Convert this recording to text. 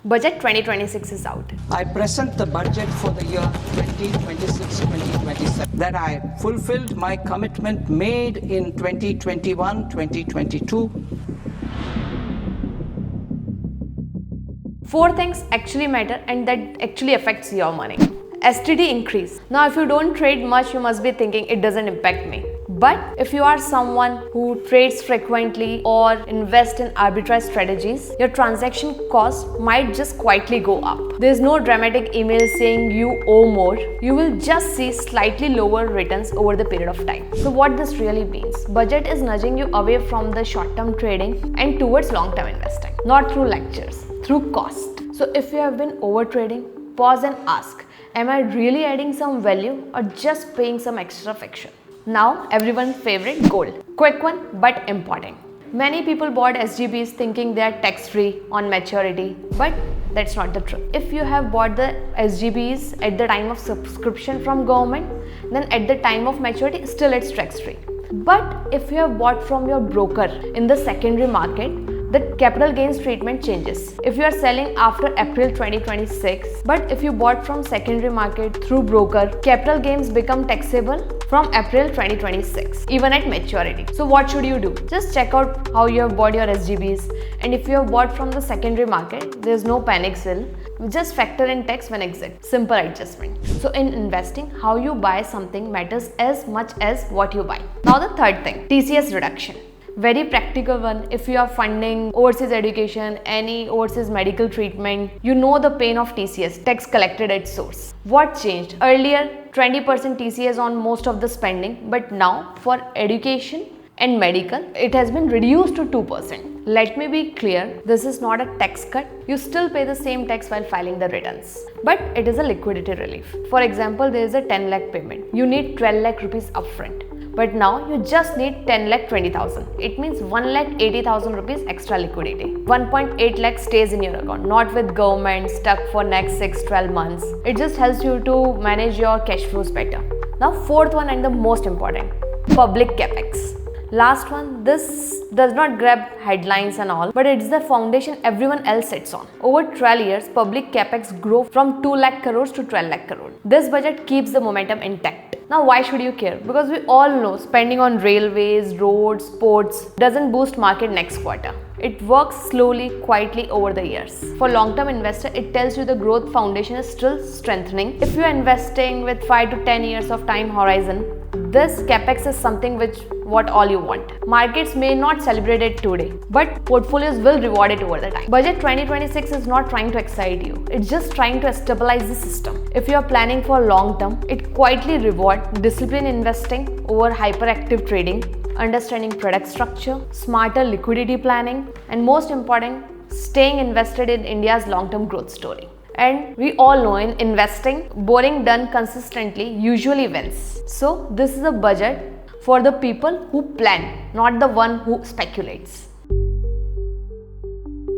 Budget 2026 is out. I present the budget for the year 2026-2027 that I fulfilled my commitment made in 2021-2022. 4 things actually matter and that actually affects your money. STD increase. Now if you don't trade much, you must be thinking it doesn't impact me. But if you are someone who trades frequently or invest in arbitrage strategies, your transaction cost might just quietly go up. There is no dramatic email saying you owe more. You will just see slightly lower returns over the period of time. So what this really means? Budget is nudging you away from the short-term trading and towards long-term investing. Not through lectures, through cost. So if you have been over trading, pause and ask, am I really adding some value or just paying some extra friction? Now, everyone's favorite, gold. Quick one, but important. Many people bought SGBs thinking they are tax-free on maturity, but that's not the truth. If you have bought the SGBs at the time of subscription from government, then at the time of maturity, still it's tax-free. But if you have bought from your broker in the secondary market, the capital gains treatment changes. If you are selling after April 2026, but if you bought from secondary market through broker, capital gains become taxable from April 2026, even at maturity. So what should you do? Just check out how you have bought your SGBs, and if you have bought from the secondary market, there is no panic sale. Just factor in tax when exit. Simple adjustment. So in investing, how you buy something matters as much as what you buy. Now the third thing, TCS reduction. Very practical one. If you are funding overseas education, any overseas medical treatment, you know the pain of TCS, tax collected at source. What changed? Earlier, 20% TCS on most of the spending, but now for education and medical, it has been reduced to 2%. Let me be clear, this is not a tax cut. You still pay the same tax while filing the returns, but it is a liquidity relief. For example, there is a 10 lakh payment. You need 12 lakh rupees upfront. But now you just need 10 lakh 20,000. It means 1 lakh 80,000 rupees extra liquidity. 1.8 lakh stays in your account, not with government stuck for next 6-12 months. It just helps you to manage your cash flows better. Now fourth one and the most important, public capex. Last one, this does not grab headlines and all, but it's the foundation everyone else sits on. Over 12 years, public capex grew from 2 lakh crores to 12 lakh crores. This budget keeps the momentum intact. Now why should you care? Because we all know spending on railways, roads, ports doesn't boost market next quarter. It works slowly, quietly over the years. For long-term investor, it tells you the growth foundation is still strengthening. If you are investing with 5 to 10 years of time horizon, this capex is something what all you want. Markets may not celebrate it today, but portfolios will reward it over the time. Budget 2026 is not trying to excite you. It's just trying to stabilize the system. If you are planning for long term, it quietly rewards disciplined investing over hyperactive trading, understanding product structure, smarter liquidity planning, and most important, staying invested in India's long-term growth story. And we all know in investing, boring done consistently usually wins. So this is a budget for the people who plan, not the one who speculates.